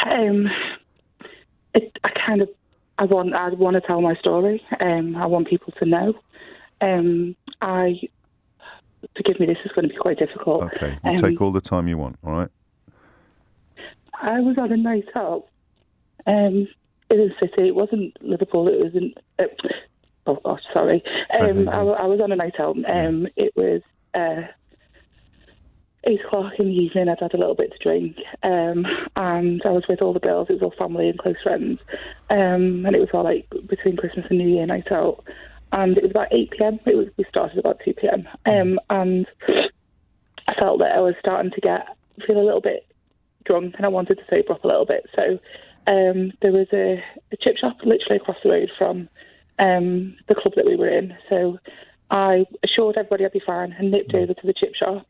Um, I want to tell my story. I want people to know. Forgive me, this is going to be quite difficult. Okay, you take all the time you want, all right? I was on a night out in the city. It wasn't Liverpool, it was in... oh, gosh, sorry. I was on a night out. It was 8 o'clock in the evening. I'd had a little bit to drink, and I was with all the girls. It was all family and close friends, and it was all like between Christmas and New Year night out. And it was about 8 p.m. We started about 2 p.m. And I felt that I was starting to feel a little bit drunk, and I wanted to sober up a little bit. So there was a chip shop literally across the road from the club that we were in. So I assured everybody I'd be fine and nipped over to the chip shop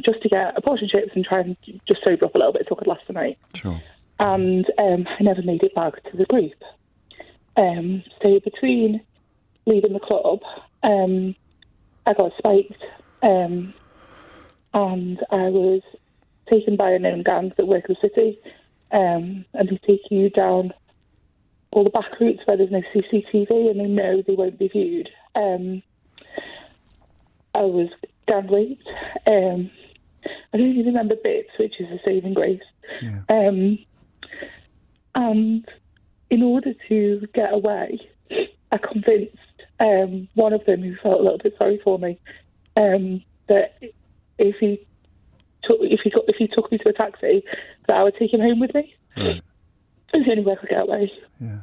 just to get a portion of chips and try and just sober up a little bit so I could last the night. Sure. And I never made it back to the group. So between leaving the club, I got spiked, and I was taken by a known gang that work in the city, and they take you down all the back routes where there's no CCTV and they know they won't be viewed. I was gang raped. I don't even remember bits, which is a saving grace. Yeah. And in order to get away, I convinced one of them, who felt a little bit sorry for me, that if he took me to a taxi, that I would take him home with me. Right. It was the only way I could get away. Yeah.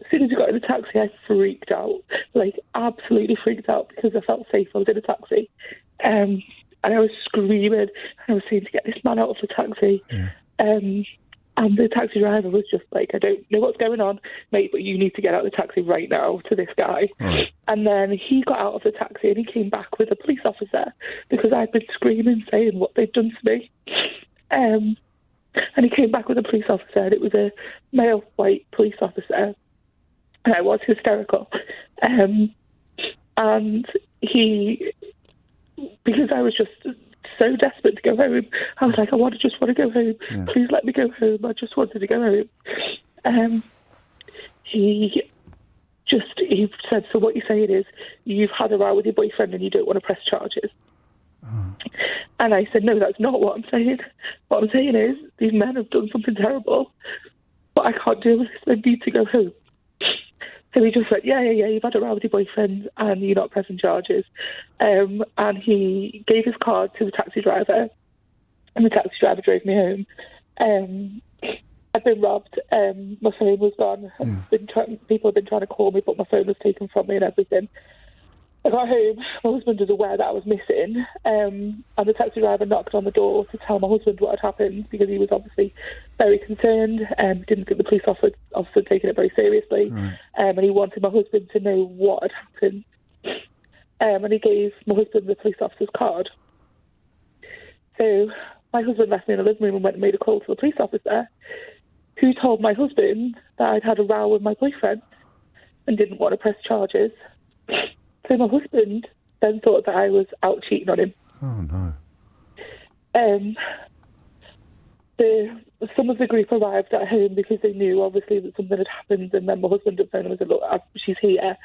As soon as we got in the taxi, I freaked out, like absolutely freaked out, because I felt safe. I was in a taxi, and I was screaming, and I was saying to get this man out of the taxi. Yeah. And the taxi driver was just like, I don't know what's going on, mate, but you need to get out of the taxi right now, to this guy. Right. And then he got out of the taxi and he came back with a police officer because I'd been screaming, saying what they'd done to me. And he came back with a police officer, and it was a male white police officer. And I was hysterical. And he, because I was just so desperate to go home, I was like, I just want to go home. Yeah. Please let me go home. I just wanted to go home. He said, so what you're saying is you've had a row with your boyfriend and you don't want to press charges. Oh. And I said, no, that's not what I'm saying. What I'm saying is these men have done something terrible, but I can't deal with this. I need to go home. So he just went, yeah, you've had a row with your boyfriend and you're not pressing charges. And he gave his card to the taxi driver, and the taxi driver drove me home. I'd been robbed. My phone was gone. People had been trying to call me, but my phone was taken from me and everything. I got home. My husband was aware that I was missing, and the taxi driver knocked on the door to tell my husband what had happened, because he was obviously very concerned and didn't think the police officer had taken it very seriously. Right. And he wanted my husband to know what had happened. And he gave my husband the police officer's card. So my husband left me in the living room and went and made a call to the police officer, who told my husband that I'd had a row with my boyfriend and didn't want to press charges. So my husband then thought that I was out cheating on him. Oh, no. Some of the group arrived at home because they knew, obviously, that something had happened, and then my husband had phoned and said, look, she's here.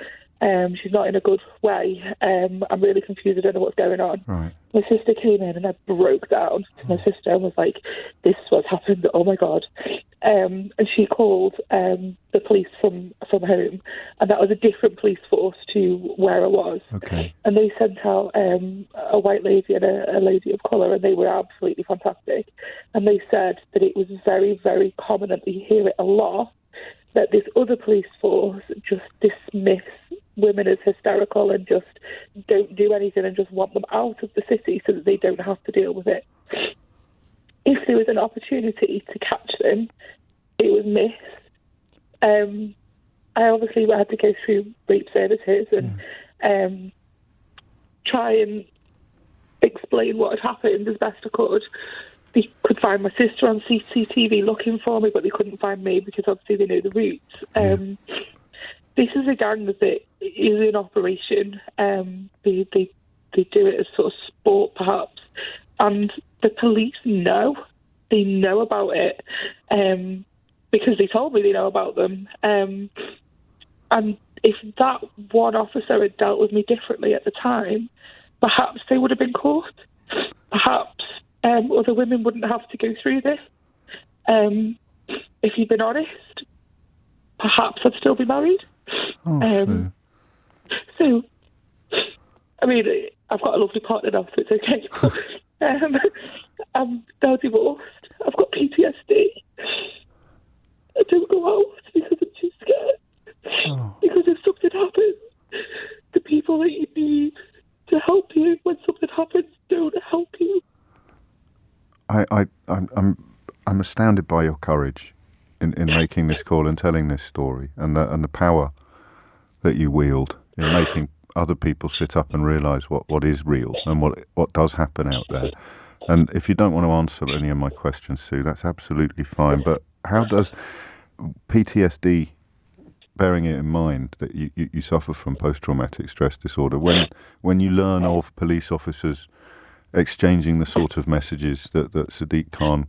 She's not in a good way. I'm really confused. I don't know what's going on. Right. My sister came in and I broke down to my sister and was like, this is what's happened. Oh, my God. And she called the police from home, and that was a different police force to where I was. Okay. And they sent out a white lady and a lady of colour, and they were absolutely fantastic. And they said that it was very, very common, and we hear it a lot, that this other police force just dismiss women as hysterical and just don't do anything and just want them out of the city so that they don't have to deal with it. If there was an opportunity to catch them, it was missed. I obviously had to go through rape services and try and explain what had happened as best I could. They could find my sister on CCTV looking for me, but they couldn't find me because obviously they know the routes. This is a gang that is in operation. They do it as sort of sport, perhaps. And the police know. they know about it because they told me they know about them. And if that one officer had dealt with me differently at the time, perhaps they would have been caught. Perhaps other women wouldn't have to go through this. If you've been honest, perhaps I'd still be married. So, I mean, I've got a lovely partner now, so it's okay. I'm now divorced. I've got PTSD. I don't go out because I'm too scared. Because if something happens, the people that you need to help you when something happens don't help you. I'm astounded by your courage in making this call and telling this story, and the power that you wield in making other people sit up and realise what is real and what does happen out there. And if you don't want to answer any of my questions, Sue, that's absolutely fine. But how does PTSD, bearing it in mind that you suffer from post-traumatic stress disorder, when you learn of police officers exchanging the sort of messages that Sadiq Khan...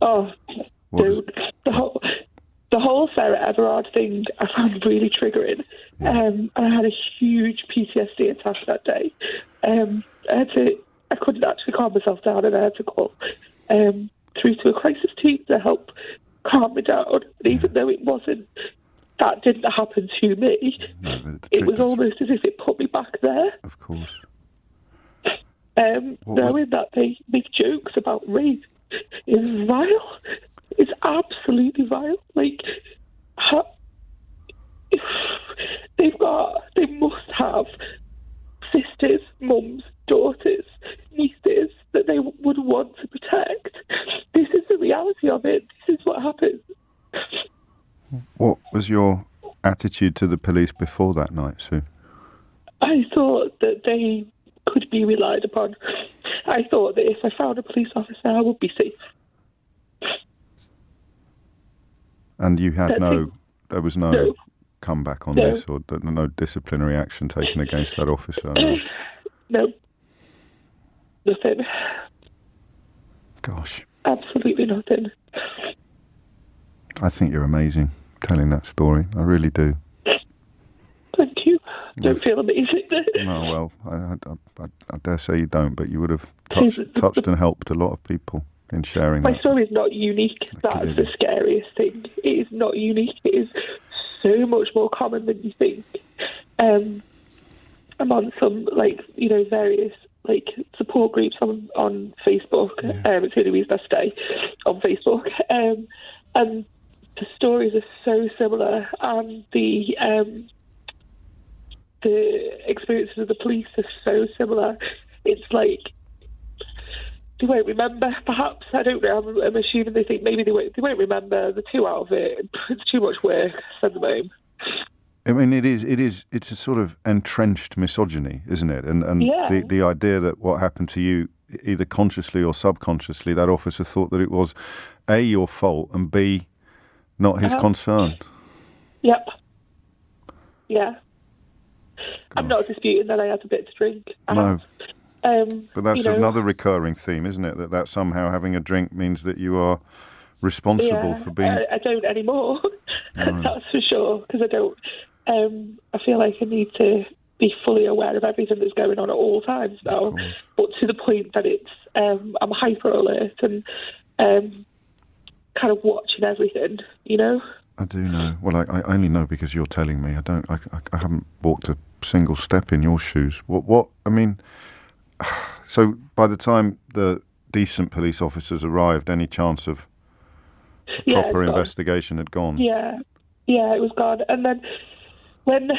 The whole Sarah Everard thing I found really triggering. And I had a huge PTSD attack that day. I couldn't actually calm myself down, and I had to call through to a crisis team to help calm me down. And even though that didn't happen to me, it was almost as if it put me back there. Of course. Knowing that they make jokes about rape is vile. It's absolutely vile. Like, they must have sisters, mums, daughters, nieces that they would want to protect. This is the reality of it. This is what happens. What was your attitude to the police before that night, Sue? I thought that they could be relied upon. I thought that if I found a police officer, I would be safe. And you had there was no comeback on this, or no disciplinary action taken against that officer? No. Nothing. Gosh. Absolutely nothing. I think you're amazing telling that story. I really do. Thank you. Don't feel amazing. No, well, I dare say you don't, but you would have touched and helped a lot of people in sharing My story is not unique. That's the scariest thing. It is not unique. It is so much more common than you think. I'm on some, various, support groups on Facebook. It's the only reason I stay on Facebook. And the stories are so similar, and the experiences of the police are so similar. It's like they won't remember, perhaps. I don't know. I'm assuming they think maybe they won't remember. They're too out of it. It's too much work. Send them home. I mean, it's a sort of entrenched misogyny, isn't it? And the idea that what happened to you, either consciously or subconsciously, that officer thought that it was A, your fault, and B, not his concern. Yep. Yeah. Gosh. I'm not disputing that I had a bit to drink. No. But that's another recurring theme, isn't it? That somehow having a drink means that you are responsible for being... I don't anymore. No. That's for sure, because I don't... I feel like I need to be fully aware of everything that's going on at all times now, but to the point that it's... I'm hyper alert and kind of watching everything, I do know. Well, I only know because you're telling me. I haven't walked a single step in your shoes. What I mean... So by the time the decent police officers arrived, any chance of a proper investigation had gone? Yeah, it was gone. And then when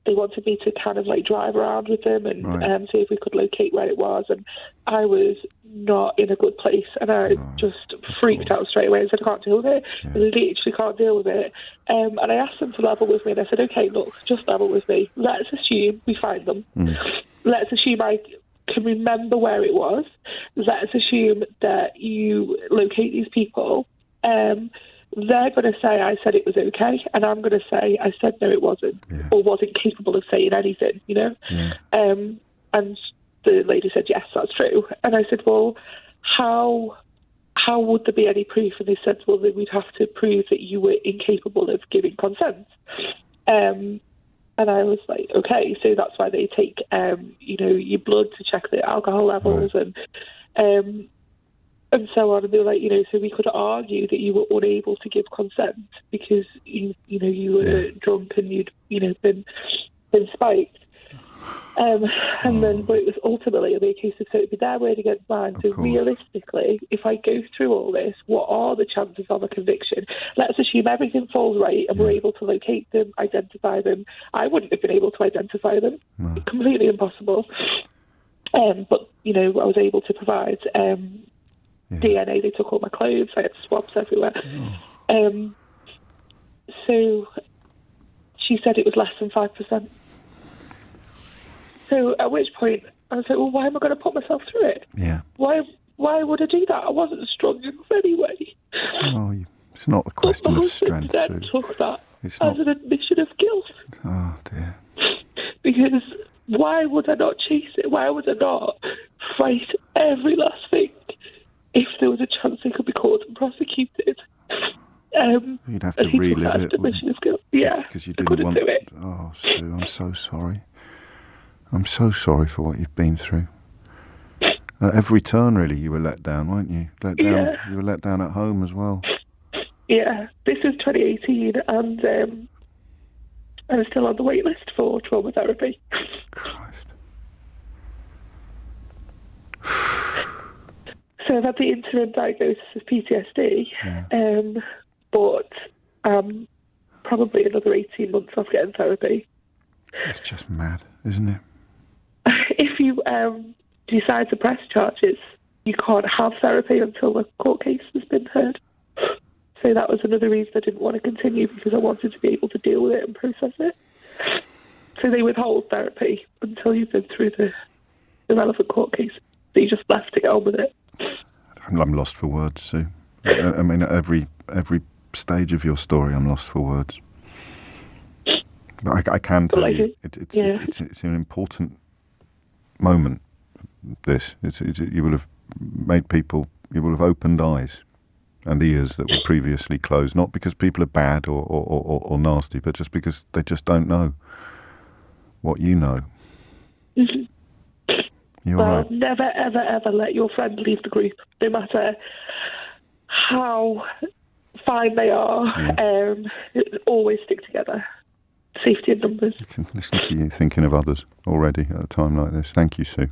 they wanted me to kind of drive around with them and see if we could locate where it was, and I was not in a good place, and I just freaked out straight away and said, I can't deal with it. I literally can't deal with it. And I asked them to level with me, and I said, okay, look, just level with me. Let's assume we find them. Let's assume I can remember where it was. Let's assume that you locate these people. They're going to say I said it was okay, and I'm going to say I said no, it wasn't, or wasn't capable of saying anything, And the lady said, yes, that's true. And I said, well, how how would there be any proof? And they said, well, then we'd have to prove that you were incapable of giving consent. And I was like, okay, so that's why they take, your blood to check the alcohol levels and so on. And they were like, so we could argue that you were unable to give consent because you were drunk and you'd been spiked. And then, but it was ultimately a case of, so it'd be their word against mine. So realistically, if I go through all this, what are the chances of a conviction? Let's assume everything falls right and we're able to locate them, identify them. I wouldn't have been able to identify them. No. Completely impossible. But, I was able to provide DNA. They took all my clothes. I had swabs everywhere. So she said it was less than 5%. So at which point I was like, well, why am I going to put myself through it? Yeah. Why would I do that? I wasn't strong enough anyway. Oh, it's not a question of strength, Sue. Took that as an admission of guilt. Oh, dear. Because why would I not chase it? Why would I not fight every last thing if there was a chance they could be caught and prosecuted? You'd have to relive it. Admission of guilt. Yeah, because you didn't want. Do it. Oh, Sue, I'm so sorry. I'm so sorry for what you've been through. At every turn, really, you were let down, weren't you? You were let down at home as well. Yeah, this is 2018, and I'm still on the wait list for trauma therapy. Christ. So I've had the interim diagnosis of PTSD, but probably another 18 months off getting therapy. It's just mad, isn't it? If you decide to press charges, you can't have therapy until the court case has been heard. So that was another reason I didn't want to continue, because I wanted to be able to deal with it and process it. So they withhold therapy until you've been through the relevant court case. So you just left to get on with it. I'm lost for words, Sue. I mean, at every stage of your story, I'm lost for words. But I can tell you, it's an important moment. You will have made people. You will have opened eyes and ears that were previously closed. Not because people are bad or nasty, but just because they just don't know what you know. Mm-hmm. You're right. Never, ever, ever let your friend leave the group, no matter how fine they are. Always stick together. Safety in numbers. Listen to you thinking of others already at a time like this. Thank you, Sue.